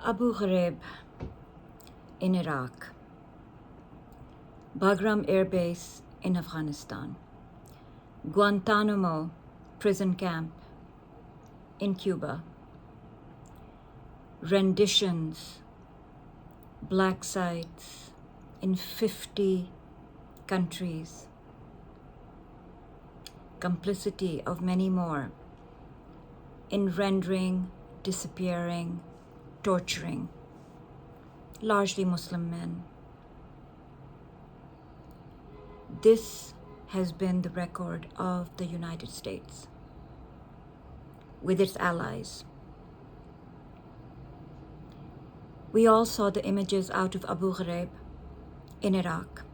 Abu Gharaib in Iraq, Bagram Air Base in Afghanistan, Guantanamo prison camp in Cuba, Renditions, black sites in 50 countries, complicity of many more in rendering, disappearing, torturing, largely Muslim men. This has been the record of the United States with its allies. We all saw the images out of Abu Gharaib in Iraq,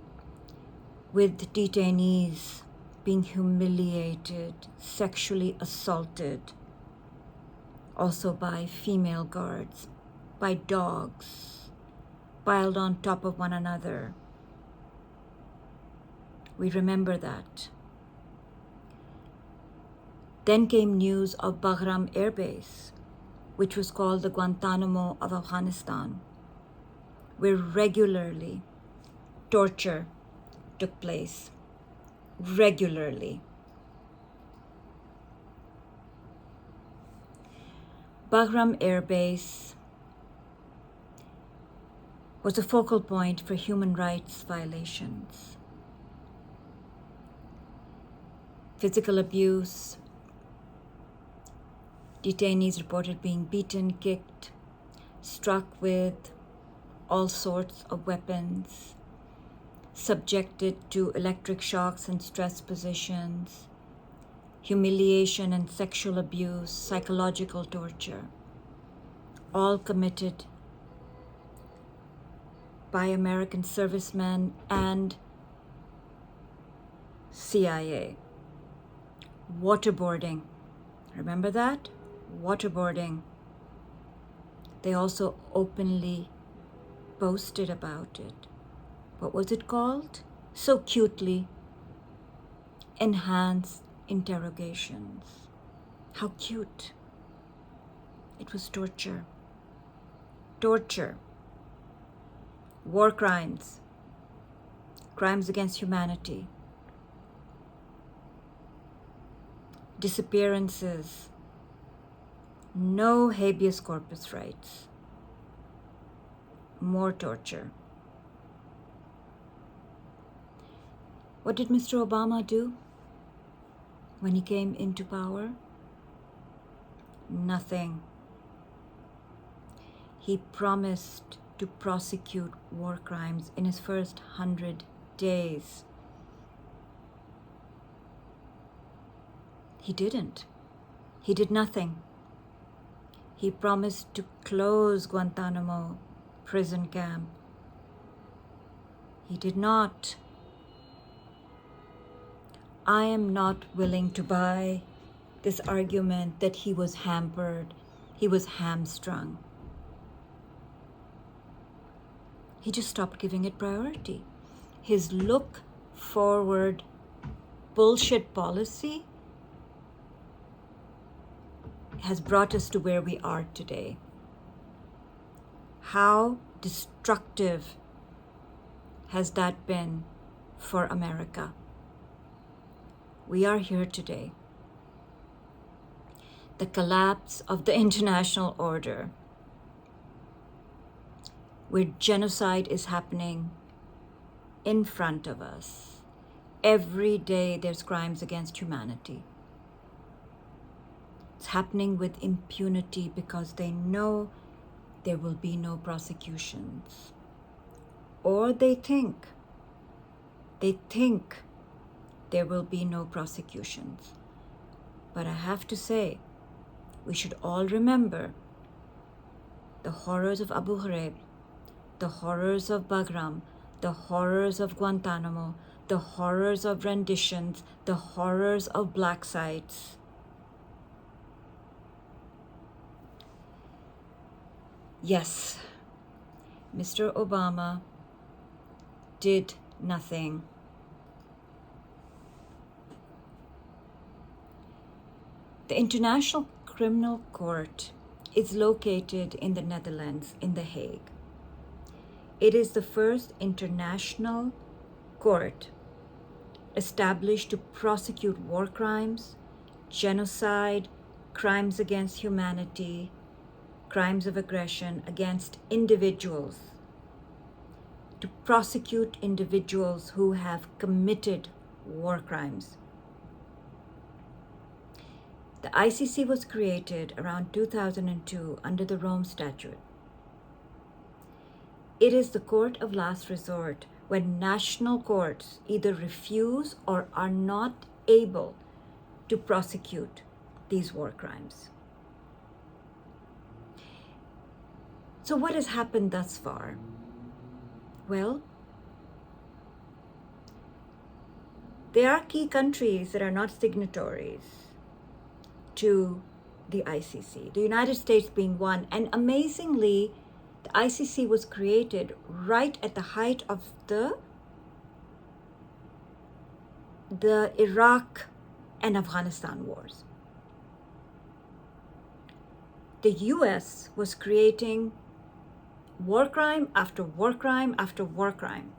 with detainees being humiliated, sexually assaulted, also by female guards, by dogs, piled on top of one another. We remember that. Then came news of Bagram Air Base, which was called the Guantanamo of Afghanistan, where regularly torture took place. Regularly. Bagram Air Base was a focal point for human rights violations. Physical abuse, detainees reported being beaten, kicked, struck with all sorts of weapons, subjected to electric shocks and stress positions, humiliation and sexual abuse, psychological torture, all committed by American servicemen and CIA. Waterboarding. Remember that? Waterboarding. They also openly boasted about it. What was it called? So cutely. Enhanced interrogations. How cute. It was torture. Torture. War crimes. Crimes against humanity. Disappearances. No habeas corpus rights. More torture. What did Mr. Obama do when he came into power? Nothing. He promised to prosecute war crimes in his first 100 days. He didn't. He did nothing. He promised to close Guantanamo prison camp. He did not. I am not willing to buy this argument that he was hampered, he was hamstrung. He just stopped giving it priority. His look forward bullshit policy has brought us to where we are today. How destructive has that been for America? We are here today. The collapse of the international order, where genocide is happening in front of us. Every day there's crimes against humanity. It's happening with impunity because they know there will be no prosecutions. Or they think there will be no prosecutions. But I have to say, we should all remember the horrors of Abu Gharaib, the horrors of Bagram, the horrors of Guantanamo, the horrors of Renditions, the horrors of black sites. Yes, Mr. Obama did nothing. The International Criminal Court is located in the Netherlands, in The Hague. It is the first international court established to prosecute war crimes, genocide, crimes against humanity, crimes of aggression against individuals, to prosecute individuals who have committed war crimes. The ICC was created around 2002 under the Rome Statute. It is the court of last resort when national courts either refuse or are not able to prosecute these war crimes. So what has happened thus far? Well, there are key countries that are not signatories to the ICC, the United States being one. And amazingly, the ICC was created right at the height of the Iraq and Afghanistan wars. The US was creating war crime after war crime after war crime.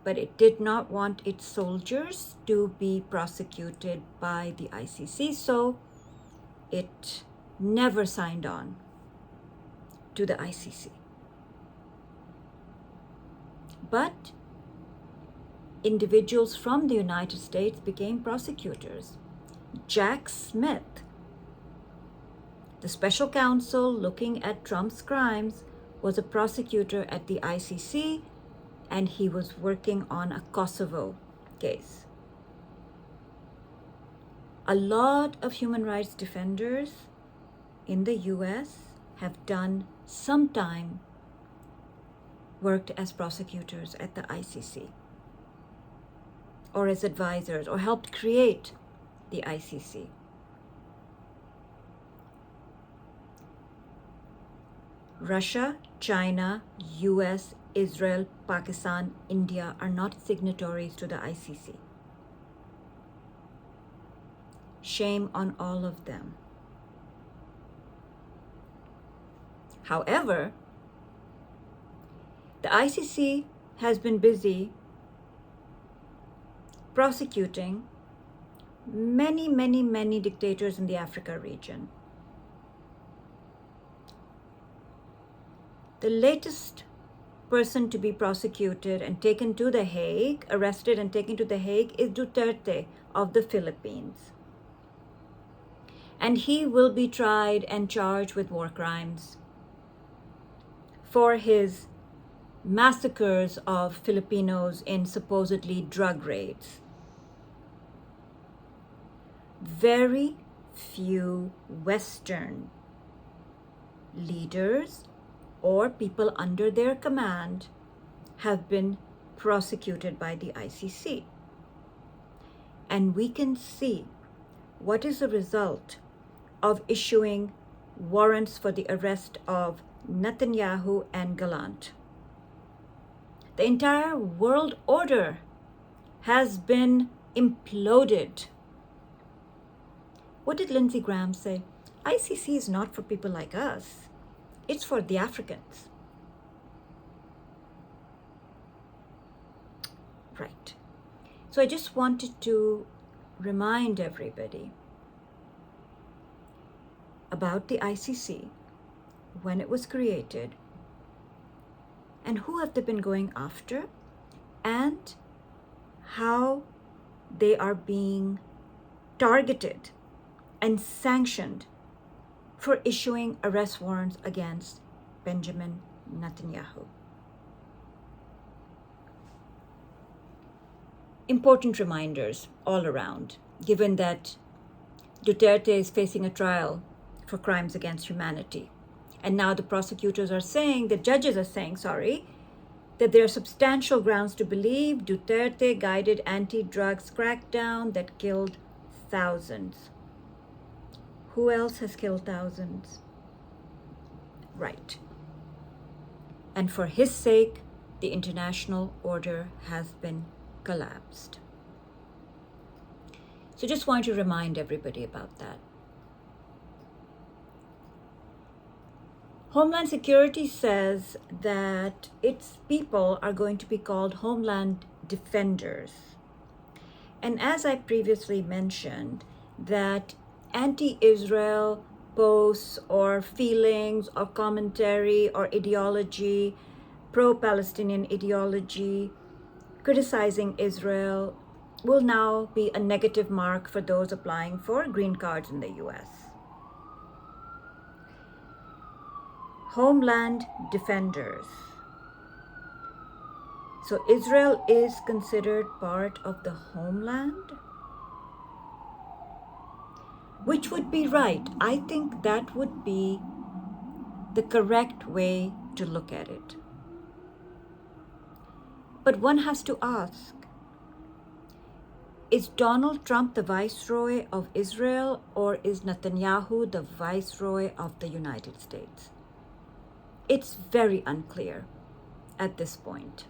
But it did not want its soldiers to be prosecuted by the ICC, so it never signed on to the ICC. But individuals from the United States became prosecutors. Jack Smith, the special counsel looking at Trump's crimes, was a prosecutor at the ICC, and he was working on a Kosovo case. A lot of human rights defenders in the US have done some time worked as prosecutors at the ICC, or as advisors, or helped create the ICC. Russia, China, US, Israel, Pakistan, India are not signatories to the ICC. Shame on all of them. However, the ICC has been busy prosecuting many dictators in the Africa region. The latest person to be prosecuted and taken to The Hague, arrested and taken to The Hague, is Duterte of the Philippines. And he will be tried and charged with war crimes for his massacres of Filipinos in supposedly drug raids. Very few Western leaders or people under their command have been prosecuted by the ICC. And we can see what is the result of issuing warrants for the arrest of Netanyahu and Gallant. The entire world order has been imploded. What did Lindsey Graham say? ICC is not for people like us. It's for the Africans. Right. So I just wanted to remind everybody about the ICC, when it was created, and who have they been going after, and how they are being targeted and sanctioned for issuing arrest warrants against Benjamin Netanyahu. Important reminders all around, given that Duterte is facing a trial for crimes against humanity. And now the prosecutors are saying, the judges are saying, that there are substantial grounds to believe Duterte guided anti-drugs crackdown that killed thousands. Who else has killed thousands? Right. And for his sake, the international order has been collapsed. So just want to remind everybody about that. Homeland Security says that its people are going to be called Homeland Defenders. And as I previously mentioned, that anti-Israel posts or feelings or commentary or ideology, pro-Palestinian ideology, criticizing Israel will now be a negative mark for those applying for green cards in the US. Homeland Defenders. So Israel is considered part of the homeland? Which would be right. I think that would be the correct way to look at it. But one has to ask, is Donald Trump the viceroy of Israel, or is Netanyahu the viceroy of the United States? It's very unclear at this point.